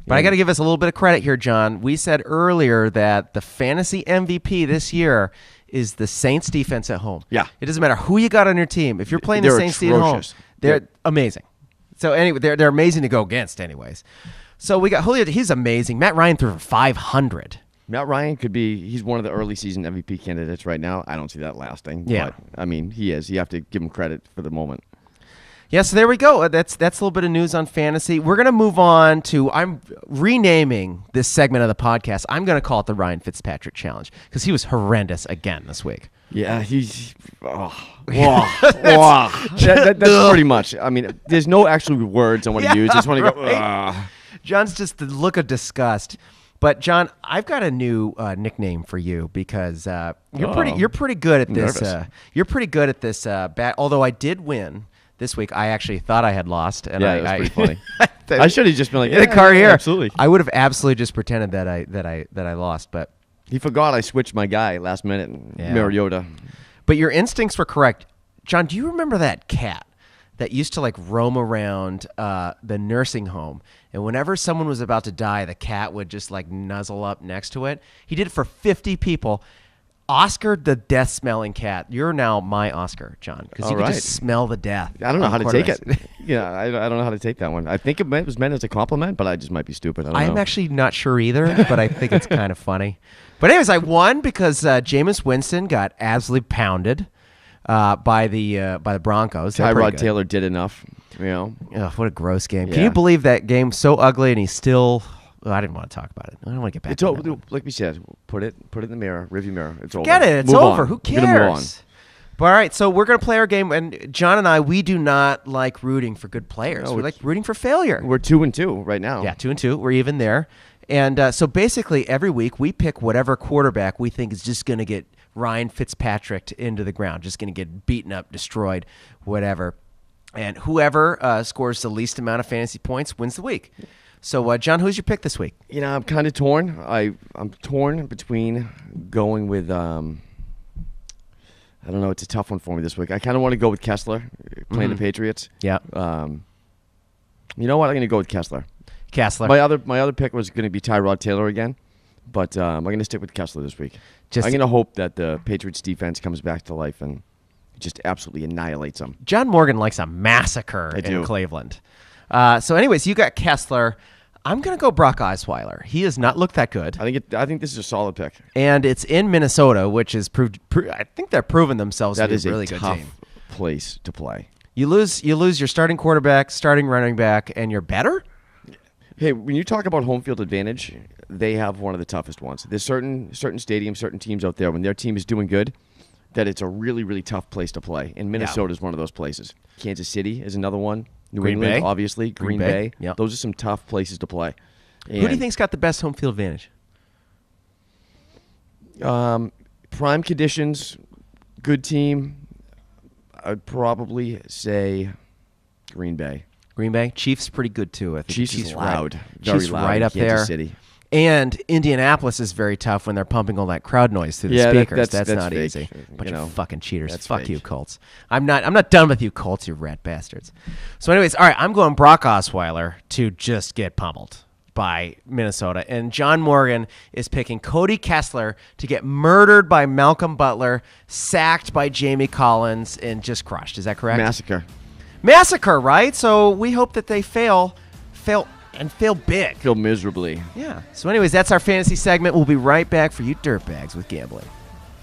But I got to give us a little bit of credit here, John. We said earlier that the fantasy MVP this year is the Saints defense at home. Yeah. It doesn't matter who you got on your team. If you're playing the Saints team at home, they're amazing. So anyway, they're amazing to go against anyways. So we got Julio. He's amazing. Matt Ryan threw for 500. Matt Ryan he's one of the early season MVP candidates right now. I don't see that lasting. Yeah. But, I mean, he is. You have to give him credit for the moment. Yeah, so there we go. That's a little bit of news on fantasy. We're going to move on to, I'm renaming this segment of the podcast. I'm going to call it the Ryan Fitzpatrick Challenge because he was horrendous again this week. Yeah, that's pretty much. I mean, there's no actual words I want to use. I just want to go, ugh. John's just the look of disgust. But John, I've got a new nickname for you because you're pretty good at this. You're pretty good at this. Although I did win this week, I actually thought I had lost, and it was pretty funny. I should have just been like, in the car here. Absolutely. I would have absolutely just pretended that I lost, but he forgot I switched my guy last minute. Mariota. But your instincts were correct, John. Do you remember that cat that used to like roam around the nursing home, and whenever someone was about to die, the cat would just like nuzzle up next to it? He did it for 50 people. Oscar the death-smelling cat. You're now my Oscar, John, because you can just smell the death. I don't know how to take it. Yeah, I don't know how to take that one. I think it was meant as a compliment, but I just might be stupid. I'm actually not sure either, but I think it's kind of funny. But anyways, I won because Jameis Winston got absolutely pounded by the Broncos. Tyrod Taylor did enough. You know, what a gross game. Yeah. Can you believe that game so ugly and he's still? Well, I didn't want to talk about it. I don't want to get back to it. Like we said, put it in the mirror, review mirror. It's over. Get it. It's move over. On. Who cares? But all right, so we're going to play our game, and John and I, we do not like rooting for good players. We like rooting for failure. We're 2-2 right now. Yeah, 2-2. We're even there. And so basically every week we pick whatever quarterback we think is just going to get Ryan Fitzpatrick into the ground, just going to get beaten up, destroyed, whatever. And whoever scores the least amount of fantasy points wins the week. So, John, who's your pick this week? You know, I'm kind of torn. I'm torn between going with, I don't know, it's a tough one for me this week. I kind of want to go with Kessler, playing the Patriots. Yeah. You know what? I'm going to go with Kessler. My other pick was going to be Tyrod Taylor again, but I'm going to stick with Kessler this week. I'm going to hope that the Patriots defense comes back to life and just absolutely annihilates them. John Morgan likes a massacre in Cleveland. So anyways, you got Kessler. I'm going to go Brock Osweiler. He has not looked that good. I think this is a solid pick. And it's in Minnesota, which is I think they're proving themselves to be a really good tough team. Place to play. You lose your starting quarterback, starting running back, and you're better? Hey, when you talk about home field advantage, they have one of the toughest ones. There's certain stadiums, certain teams out there, when their team is doing good, that it's a really, really tough place to play. And Minnesota is one of those places. Kansas City is another one. New England, obviously. Green Bay. Yep. Those are some tough places to play. And who do you think's got the best home field advantage? Prime conditions, good team. I'd probably say Green Bay. Green Bay? Chiefs pretty good, too. I think Chiefs is loud. Very Chiefs loud right up Kansas there. City. And Indianapolis is very tough when they're pumping all that crowd noise through the speakers. That's not fake. easy. Bunch of fucking cheaters. Fuck fake. you, Colts. I'm not done with you, Colts, you rat bastards. So anyways, all right, I'm going Brock Osweiler to just get pummeled by Minnesota. And John Morgan is picking Cody Kessler to get murdered by Malcolm Butler, sacked by Jamie Collins, and just crushed. Is that correct? Massacre, right? So we hope that they fail big. Fail miserably. Yeah. So anyways, that's our fantasy segment. We'll be right back for you dirtbags with gambling.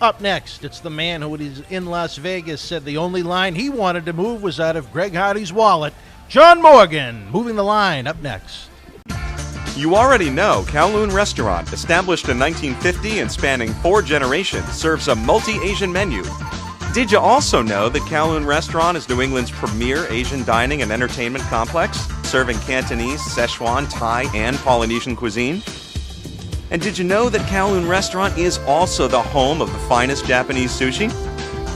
Up next, it's the man who is in Las Vegas said the only line he wanted to move was out of Greg Hardy's wallet. John Morgan, moving the line. Up next. You already know Kowloon Restaurant, established in 1950 and spanning 4 generations, serves a multi-Asian menu. Did you also know that Kowloon Restaurant is New England's premier Asian dining and entertainment complex, serving Cantonese, Szechuan, Thai, and Polynesian cuisine? And did you know that Kowloon Restaurant is also the home of the finest Japanese sushi?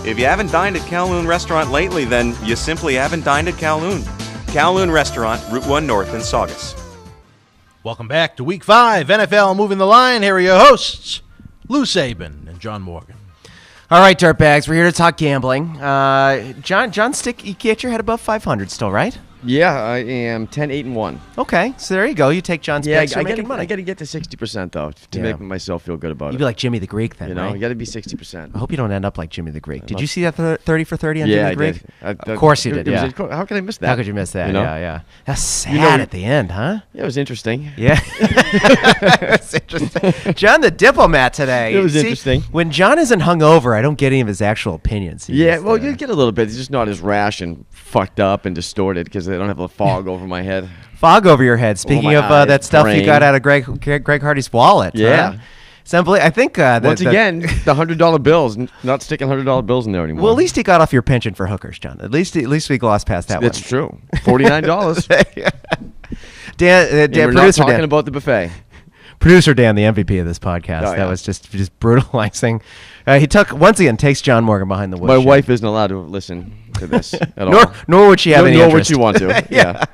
If you haven't dined at Kowloon Restaurant lately, then you simply haven't dined at Kowloon. Kowloon Restaurant, Route 1 North in Saugus. Welcome back to Week 5, NFL Moving the Line. Here are your hosts, Lou Saban and John Morgan. All right, dirtbags, we're here to talk gambling. John Stick, you get your head above 500 still, right? Yeah, I am 10-8-1. Okay, so there you go. You take John's picks, you're making money. I got to get to 60% though to make myself feel good about it. You'd be like Jimmy the Greek then, right? You got to be 60%. I hope you don't end up like Jimmy the Greek. Did you see that 30 for 30 on Jimmy the Greek? Yeah, I did. Of course you did. Yeah. How could I miss that? How could you miss that? You know? Yeah. That's sad at the end, huh? Yeah, it was interesting. Yeah. It's interesting. John the diplomat today. It was interesting. When John isn't hungover, I don't get any of his actual opinions. You get a little bit. It's just not as rash and fucked up and distorted because I don't have a fog over my head. Fog over your head. Speaking of that stuff brain. you got out of Greg Hardy's wallet. Yeah. Huh? Simply, I think once again, the $100 bills, not sticking $100 bills in there anymore. Well, at least he got off your pension for hookers, John. At least we glossed past that. That's one. true. $49. Dan, we're not talking about the buffet. Producer Dan, the MVP of this podcast. Oh, yeah. That was just brutalizing. He takes John Morgan behind the woodshed. My wife isn't allowed to listen to this at all. Nor would she have any nor interest. would she want to. Yeah.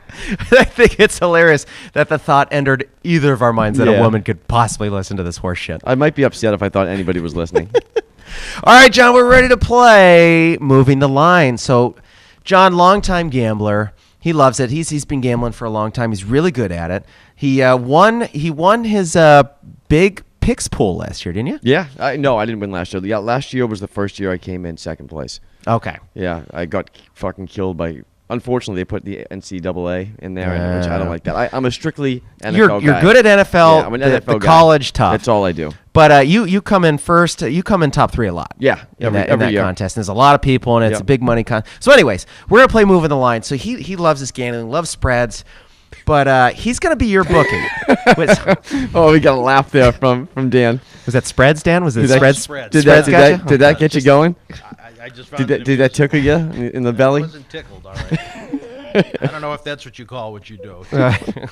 I think it's hilarious that the thought entered either of our minds that a woman could possibly listen to this horse shit. I might be upset if I thought anybody was listening. All right, John, we're ready to play Moving the Line. So, John, longtime gambler. He loves it. He's been gambling for a long time. He's really good at it. He won his big picks pool last year, didn't you? Yeah. No, I didn't win last year. Yeah, last year was the first year I came in second place. Okay. Yeah, I got fucking killed by. Unfortunately, they put the NCAA in there, which I don't like that. I'm a strictly NFL guy. You're good at NFL. Yeah, I'm an NFL the guy. college tough. That's all I do. But you come in first. You come in top 3 a lot. Yeah, in that every year. contest. And there's a lot of people, and it's a big money So, anyways, we're gonna play Moving the Line. So he loves his gambling, loves spreads, but he's gonna be your bookie. Oh, we got a laugh there from Dan. Was that spreads, Dan? Was it spreads? Did that get you going? I just found Did that tickle you in the belly? I wasn't tickled, all right. I don't know if that's what you call what you do.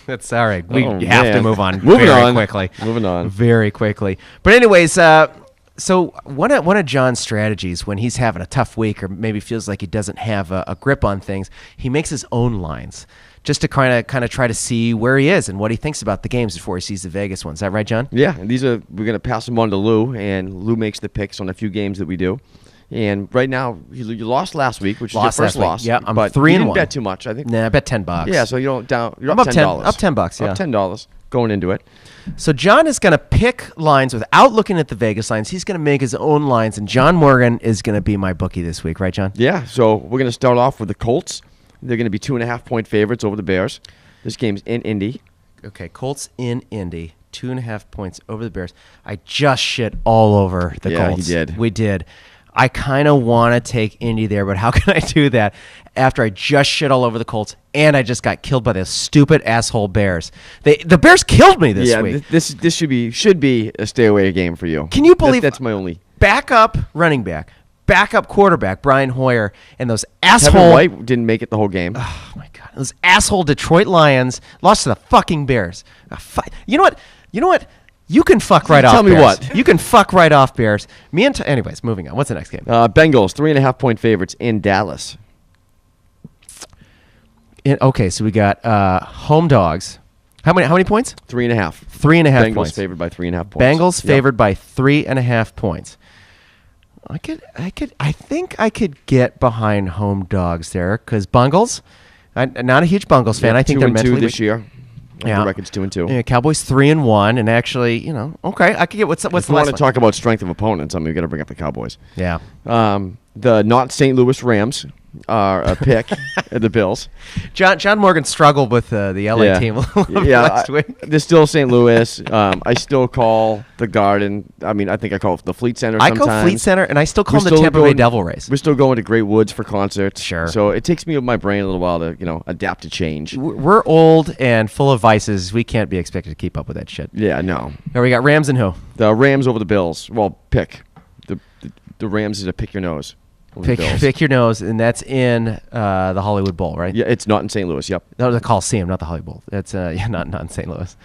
That's all right. We have to man. move on Moving very on. quickly. Moving on. Very quickly. But anyways, so one of John's strategies when he's having a tough week or maybe feels like he doesn't have a grip on things, he makes his own lines just to kind of try to see where he is and what he thinks about the games before he sees the Vegas ones. Is that right, John? Yeah, and we're going to pass them on to Lou, and Lou makes the picks on a few games that we do. And right now, you lost last week, which is your first loss. Yeah, I'm but 3-1. You didn't bet too much, I think. Nah, I bet $10. Yeah, so you're up $10. $10. Up $10, yeah. Up $10 going into it. So John is going to pick lines without looking at the Vegas lines. He's going to make his own lines, and John Morgan is going to be my bookie this week, right, John? Yeah, so we're going to start off with the Colts. They're going to be 2.5-point favorites over the Bears. This game's in Indy. Okay, Colts in Indy, 2.5 points over the Bears. I just shit all over the Colts. Yeah, you did. We did. I kind of want to take Indy there, but how can I do that after I just shit all over the Colts and I just got killed by those stupid asshole Bears? The Bears killed me this week. This should be a stay away game for you. Can you believe that's my only backup running back, backup quarterback Brian Hoyer, and those asshole Kevin White didn't make it the whole game. Oh my God, those asshole Detroit Lions lost to the fucking Bears. You know what? You can fuck right off. Tell me Bears. what. You can fuck right off, Bears. Anyways, moving on. What's the next game? Bengals 3.5-point favorites in Dallas. Okay, so we got home dogs. How many points? 3.5. 3.5 Bengals points. favored by 3.5 points. Bengals favored by 3.5 points. I think I could get behind home dogs there because Bungles. I'm not a huge Bungles fan. I think they're mentally 2-2 this year. Yeah. The record's 2-2. Yeah, Cowboys 3-1, and actually, okay, I could get what's If the you last want to one? talk about strength of opponents, we got to bring up the Cowboys. Yeah. The not St. Louis Rams are a pick at the Bills. John Morgan struggled with the LA team a little bit last week. They're still St. Louis. I still call the Garden. I think I call it the Fleet Center sometimes. I call Fleet Center, and I still call We're them the still Tampa Bay going- Devil Rays. We're still going to Great Woods for concerts. Sure. So it takes me my brain a little while to adapt to change. We're old and full of vices. We can't be expected to keep up with that shit. Yeah, no. Now we got Rams and who? The Rams over the Bills. Well, pick. The Rams is a pick your nose. over the Bills. Pick your nose, and that's in the Hollywood Bowl, right? Yeah, it's not in St. Louis. Yep. No, the Coliseum, not the Hollywood Bowl. That's not in St. Louis.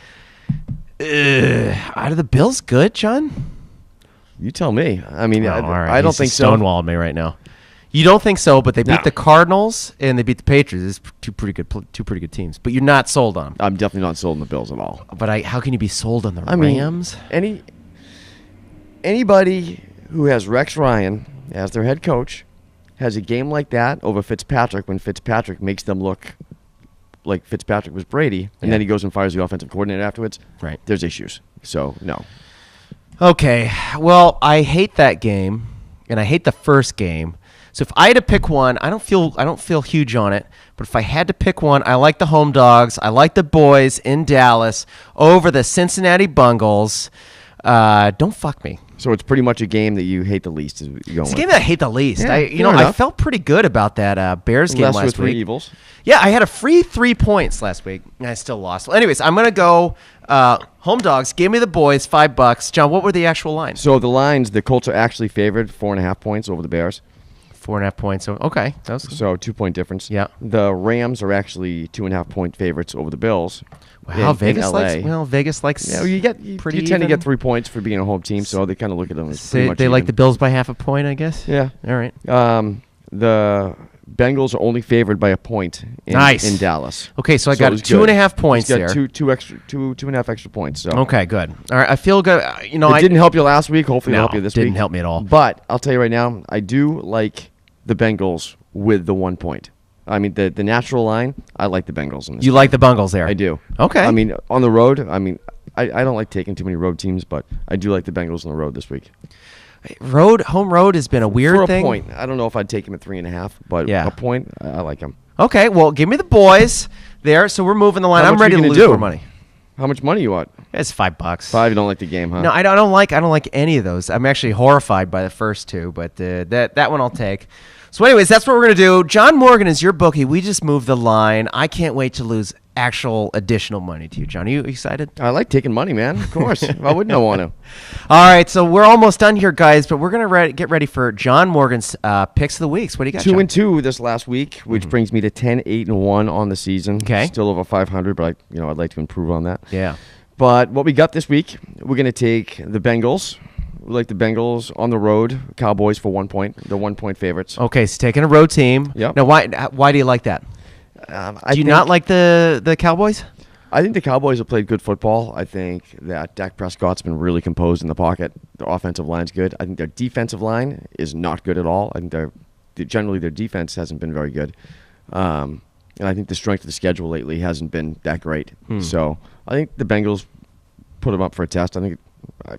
Are the Bills good, John? You tell me. All right. I don't He's think so. stonewalling me right now. You don't think so, but they beat No. the Cardinals and they beat the Patriots. It's two pretty good teams. But you're not sold on them. I'm definitely not sold on the Bills at all. But how can you be sold on the I mean, Rams? Anybody who has Rex Ryan as their head coach has a game like that over Fitzpatrick when Fitzpatrick makes them look like Fitzpatrick was Brady, and then he goes and fires the offensive coordinator afterwards. Right. There's issues. So no. Okay. Well, I hate that game, and I hate the first game. So if I had to pick one, I don't feel huge on it. But if I had to pick one, I like the home dogs. I like the boys in Dallas over the Cincinnati Bungles. Don't fuck me. So it's pretty much a game that you hate the least. Is what you're going It's a with. game that I hate the least. Yeah, I fair enough. felt pretty good about that Bears game Lesser last three week. evils. Yeah, I had a free 3 points last week, and I still lost. Well, anyways, I'm gonna go home dogs. Give me the boys, $5. John, what were the actual lines? So the lines, the Colts are actually favored 4.5 points over the Bears. 4.5 points. So okay, that was So 2-point difference. Yeah. The Rams are actually 2.5-point favorites over the Bills. wow. in Vegas LA. likes. Well, Vegas likes. Yeah, you tend to even. get 3 points for being a home team, so they kind of look at them as pretty much They like the even. Bills by half a point, I guess. Yeah. All right. The Bengals are only favored by a point in Dallas. Okay, so I it got was 2.5 good. points He's got there. two and a half extra points. So Okay, good. All right, I feel good. it didn't help you last week. Hopefully, No, it'll help you this week. didn't help me at all. But I'll tell you right now, I do like the Bengals with the 1 point. I mean, the natural line. I like the Bengals in this. You like the Bungles there? I do. Okay. I mean, on the road. I don't like taking too many road teams, but I do like the Bengals on the road this week. Home road has been a weird For a thing. point, I don't know if I'd take him at 3.5, but Yeah. a point, I like him. Okay, well, give me the boys there. So we're moving the line. How I'm much are ready you to gonna lose do? more money. How much money you want? It's $5. 5. You don't like the game, huh? No, I don't like any of those. I'm actually horrified by the first two, but that one I'll take. So, anyways, that's what we're gonna do. John Morgan is your bookie. We just moved the line. I can't wait to lose actual additional money to you, John. Are you excited? I like taking money, man. Of course. Why wouldn't I want to? All right, so we're almost done here, guys. But we're gonna get ready for John Morgan's picks of the weeks. What do you got? 2-2 this last week, which brings me to 10-8-1 on the season. Okay. Still over 500, but I'd like to improve on that. Yeah. But what we got this week, we're gonna take the Bengals. We like the Bengals on the road. Cowboys for 1 point. They're 1-point favorites. Okay, so taking a road team. Yep. Now, why do you like that? Do you not like the Cowboys? I think the Cowboys have played good football. I think that Dak Prescott's been really composed in the pocket. Their offensive line's good. I think their defensive line is not good at all. I think generally their defense hasn't been very good. And I think the strength of the schedule lately hasn't been that great. So I think the Bengals put them up for a test. I think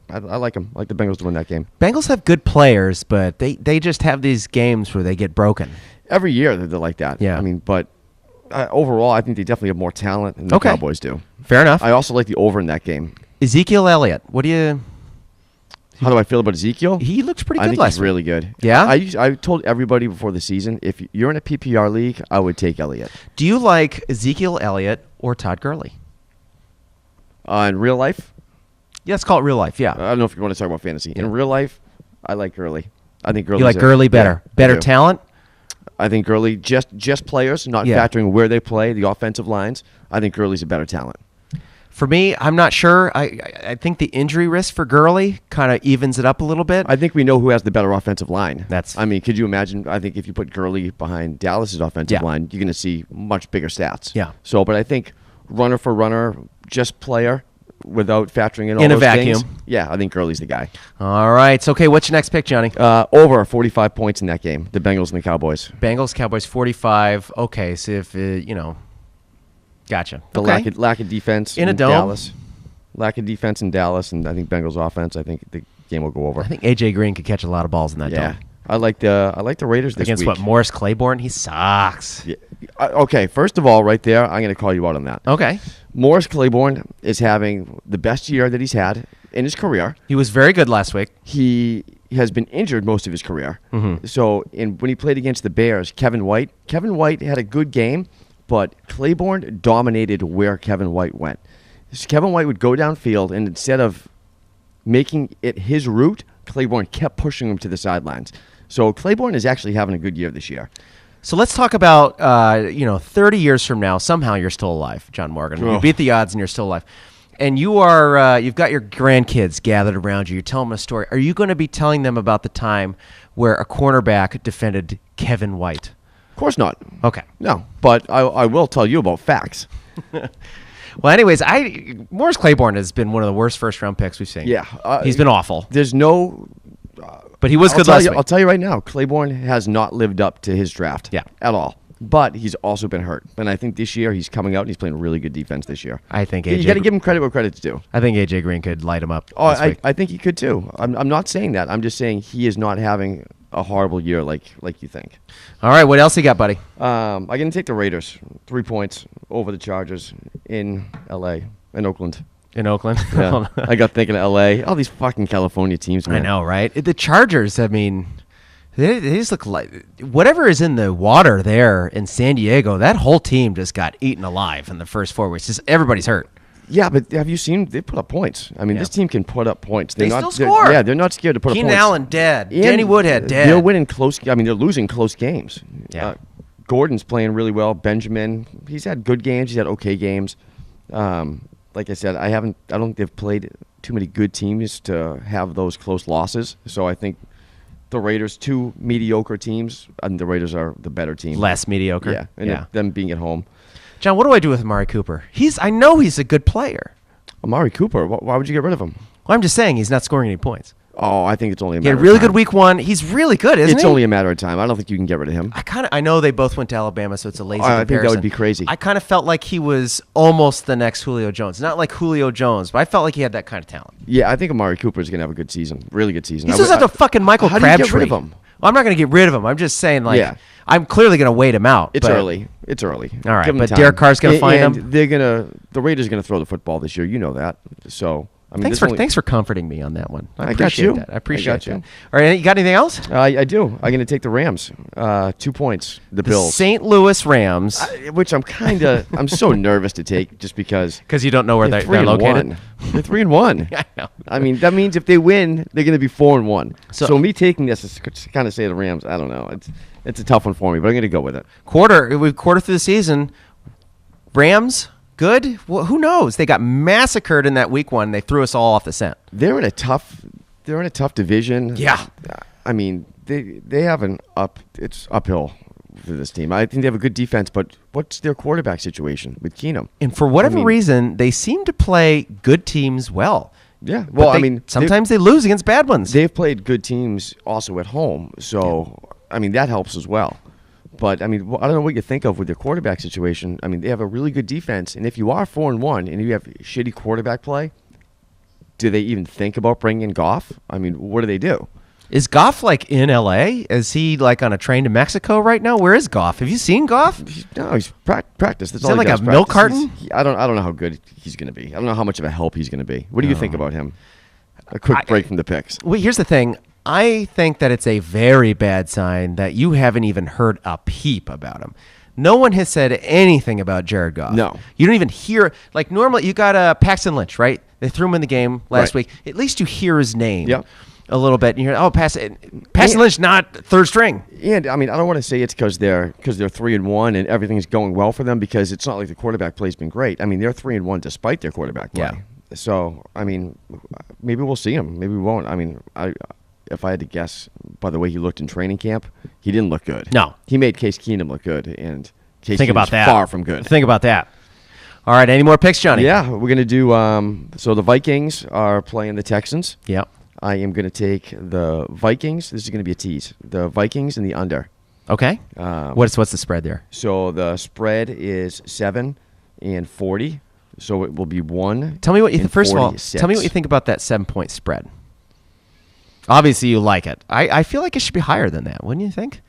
I like them. I like the Bengals to win that game. Bengals have good players, but they just have these games where they get broken. Every year they're like that. Yeah. I mean, but Overall, I think they definitely have more talent than the Cowboys do. Fair enough. I also like the over in that game. Ezekiel Elliott, How do I feel about Ezekiel? He looks pretty good I think last he's week. really good. Yeah? I told everybody before the season, if you're in a PPR league, I would take Elliott. Do you like Ezekiel Elliott or Todd Gurley? In real life, Yeah, let's call it real life, yeah. I don't know if you want to talk about fantasy. In real life, I like Gurley. I think Gurley. You like Gurley better? Better talent? I think Gurley, just players, not factoring where they play, the offensive lines. I think Gurley's a better talent. For me, I'm not sure. I think the injury risk for Gurley kind of evens it up a little bit. I think we know who has the better offensive line. That's. I mean, could you imagine? I think if you put Gurley behind Dallas's offensive line, you're going to see much bigger stats. Yeah. So, but I think runner for runner, just player, without factoring in all in a those vacuum. things, yeah, I think Gurley's the guy. All right. So, okay, what's your next pick, Johnny? Over 45 points in that game. The Bengals and the Cowboys. Bengals, Cowboys, 45. Okay, so if gotcha. The okay. lack of defense in a dome. Dallas. Lack of defense in Dallas, and I think Bengals offense. I think the game will go over. I think AJ Green could catch a lot of balls in that dome. I like the Raiders this Against week. what, Morris Claiborne? He sucks. Yeah. Okay, first of all, right there, I'm going to call you out on that. Okay. Morris Claiborne is having the best year that he's had in his career. He was very good last week. He has been injured most of his career. Mm-hmm. So when he played against the Bears, Kevin White had a good game, but Claiborne dominated where Kevin White went. So Kevin White would go downfield, and instead of making it his route, Claiborne kept pushing him to the sidelines. So Claiborne is actually having a good year this year. So let's talk about, 30 years from now, somehow you're still alive, John Morgan. You beat the odds and you're still alive. And you are, you've got your grandkids gathered around you. You're telling them a story. Are you going to be telling them about the time where a cornerback defended Kevin White? Of course not. Okay. No, but I will tell you about facts. Well, anyways, Morris Claiborne has been one of the worst first-round picks we've seen. Yeah. He's been awful. There's no... But he was good last week. I'll tell you right now, Claiborne has not lived up to his draft at all. But he's also been hurt. And I think this year he's coming out and he's playing really good defense this year. I think AJ... You got to give him credit where credit's due. I think AJ Green could light him up this week. I think he could too. I'm not saying that. I'm just saying he is not having a horrible year like you think. All right, what else you got, buddy? I'm going to take the Raiders. 3 points over the Chargers in L.A. in Oakland. In Oakland? Yeah. I got thinking of L.A. All these fucking California teams, man. I know, right? The Chargers, I mean, they just look like whatever is in the water there in San Diego, that whole team just got eaten alive in the first 4 weeks. Just everybody's hurt. Yeah, but have you seen they put up points? I mean, this team can put up points. They still score. Yeah, they're not scared to put up points. Keenan Allen dead. Danny Woodhead dead. They're winning close. I mean, they're losing close games. Yeah. Gordon's playing really well. Benjamin, he's had good games. He's had okay games. Like I said, I don't think they've played too many good teams to have those close losses. So I think the Raiders, 2 mediocre teams, and the Raiders are the better team. Less mediocre. Yeah, and them being at home. John, what do I do with Amari Cooper? I know he's a good player. Amari Cooper, why would you get rid of him? Well, I'm just saying he's not scoring any points. Oh, I think it's only a He matter had a really of time. good week 1. He's really good, isn't he? It's only a matter of time. I don't think you can get rid of him. I know they both went to Alabama, so it's a lazy I comparison. think that would be crazy. I kind of felt like he was almost the next Julio Jones. Not like Julio Jones, but I felt like he had that kind of talent. Yeah, I think Amari Cooper is going to have a good season. Really good season. He's just like a fucking Michael How Crabtree. do you get rid of him? Well, I'm not going to get rid of him. I'm just saying, I'm clearly going to wait him out. It's early. It's early. All right, Give him but time. Derek Carr's going to find him. The Raiders are going to throw the football this year. You know that. So I mean, thanks for comforting me on that one. I got appreciate you. that. I appreciate that. you. All right, you got anything else? I do. I'm going to take the Rams. 2 points. The Bills. St. Louis Rams. Which I'm so nervous to take just because you don't know where they're 3-1. located. They're 3-1. I know. I mean, that means if they win, they're going to be 4-1. So me taking this is kind of say the Rams. I don't know. It's a tough one for me, but I'm going to go with it. Quarter through the season, Rams good. Well, who knows? They got massacred in that week 1. They threw us all off the scent. They're in a tough division. Yeah. I mean, they have it's uphill for this team. I think they have a good defense, but what's their quarterback situation with Keenum? And for whatever reason, they seem to play good teams well. Yeah. Well, sometimes they lose against bad ones. They've played good teams also at home. So, I mean, that helps as well. But, I mean, I don't know what you think of with their quarterback situation. I mean, they have a really good defense. And if you are 4-1 and you have shitty quarterback play, do they even think about bringing in Goff? I mean, what do they do? Is Goff like in L.A.? Is he like on a train to Mexico right now? Where is Goff? Have you seen Goff? No, he's practiced. That's Is all that he like does, a milk practice. carton? I don't know how good he's going to be. I don't know how much of a help he's going to be. What do you think about him? A quick break from the picks. Well, here's the thing. I think that it's a very bad sign that you haven't even heard a peep about him. No one has said anything about Jared Goff. No. You don't even hear, like normally you got Paxton Lynch, right? They threw him in the game last Right. week. At least you hear his name Yep. a little bit. And you hear, Paxton Lynch, not third string. And I mean, I don't want to say it's because they're 3-1 and everything's going well for them, because it's not like the quarterback play's been great. I mean, they're 3-1 despite their quarterback play. Yeah. So I mean, maybe we'll see him. Maybe we won't. I mean, if I had to guess by the way he looked in training camp, he didn't look good. No. He made Case Keenum look good, and Case Think about Keenum's that. far from good. Think about that. All right, any more picks, Johnny? Yeah, we're going to do so the Vikings are playing the Texans. Yep. I am going to take the Vikings. This is going to be a tease. The Vikings and the under. Okay. What's the spread there? So the spread is 7 and 40. So it will be 1. Tell me what you and first of all. 46. Tell me what you think about that 7-point spread. Obviously, you like it. I feel like it should be higher than that, wouldn't you think?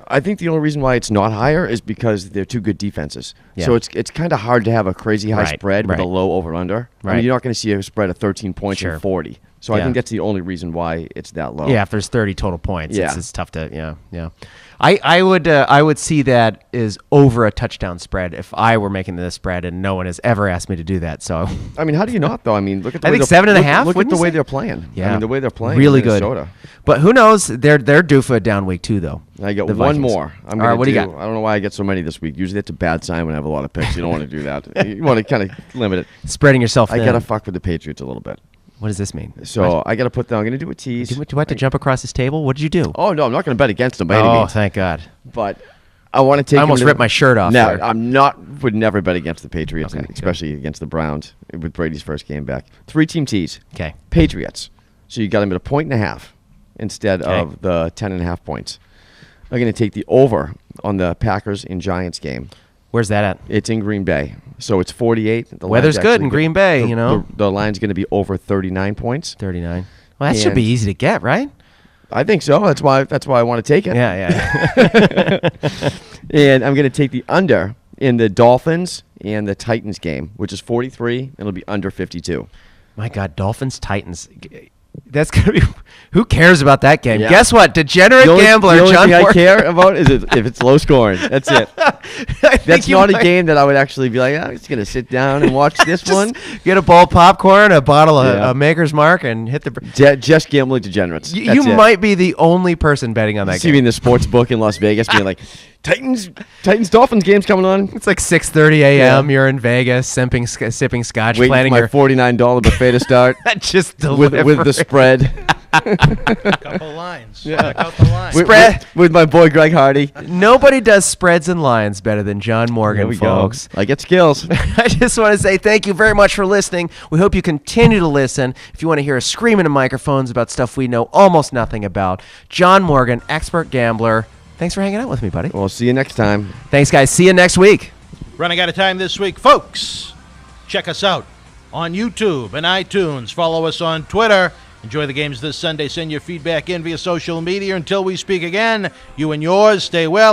I think the only reason why it's not higher is because they're two good defenses. Yeah. So it's kind of hard to have a crazy high Right, spread with a right. low over-under. I Right. mean, you're not going to see a spread of 13 points Sure. and 40. So I Yeah. think that's the only reason why it's that low. Yeah, if there's 30 total points, Yeah. it's tough to yeah. I would see that as over a touchdown spread if I were making this spread, and no one has ever asked me to do that. So I mean, how do you not, though? I mean, look at the I way think they're- 7.5, Look at wouldn't the you way say? they're playing. Yeah, I mean, the way they're playing. really in good. Minnesota. But who knows? They're due for a down week too, though. I got The one Vikings. more. I'm All gonna right, what do you got? I don't know why I get so many this week. Usually it's a bad sign when I have a lot of picks. You don't want to do that. You want to kind of limit it. Spreading yourself I thin. got to fuck with the Patriots a little bit. What does this mean? So I got to put them. I'm going to do a tease. Do I have to jump across this table? What did you do? Oh, no, I'm not going to bet against them by any Oh, means. thank God. But I want to take I almost them to- ripped my shirt off No, there. I'm would never bet against the Patriots, Okay, and especially against the Browns with Brady's first game back. 3-team tease. Okay. Patriots. So you got them at 1.5 instead Okay. of the 10.5 points. I'm going to take the over on the Packers and Giants game. Where's that at? It's in Green Bay. So it's 48. The Weather's line's good actually in Green Bay, you know. The line's going to be over 39 points. 39. Well, that should And- be easy to get, right? I think so. That's why I want to take it. Yeah. And I'm going to take the under in the Dolphins and the Titans game, which is 43, and it'll be under 52. My God, Dolphins, Titans. That's going to be. Who cares about that game? Yeah. Guess what? Degenerate gambler the only John thing I Morgan. care about is if it's low scoring. That's it. That's not a game that I would actually be like, I'm just going to sit down and watch this one. Get a bowl of popcorn, a bottle of Yeah. Maker's Mark, and hit the. Just gambling degenerates. You might be the only person betting on that See me game. in the sports book in Las Vegas being like, Titans Dolphins game's coming on. It's like 6:30 a.m. Yeah. You're in Vegas, sipping scotch, Waiting for planning my your $49 buffet to start just with the delivery. spread. A couple lines. Check out the lines. Spread. with my boy Greg Hardy. Nobody does spreads and lines better than John There Morgan, we folks. go. I get skills. I just want to say thank you very much for listening. We hope you continue to listen. If you want to hear us scream into microphones about stuff we know almost nothing about, John Morgan, expert gambler. Thanks for hanging out with me, buddy. We'll see you next time. Thanks, guys. See you next week. Running out of time this week, folks. Check us out on YouTube and iTunes. Follow us on Twitter. Enjoy the games this Sunday. Send your feedback in via social media. Until we speak again, you and yours stay well.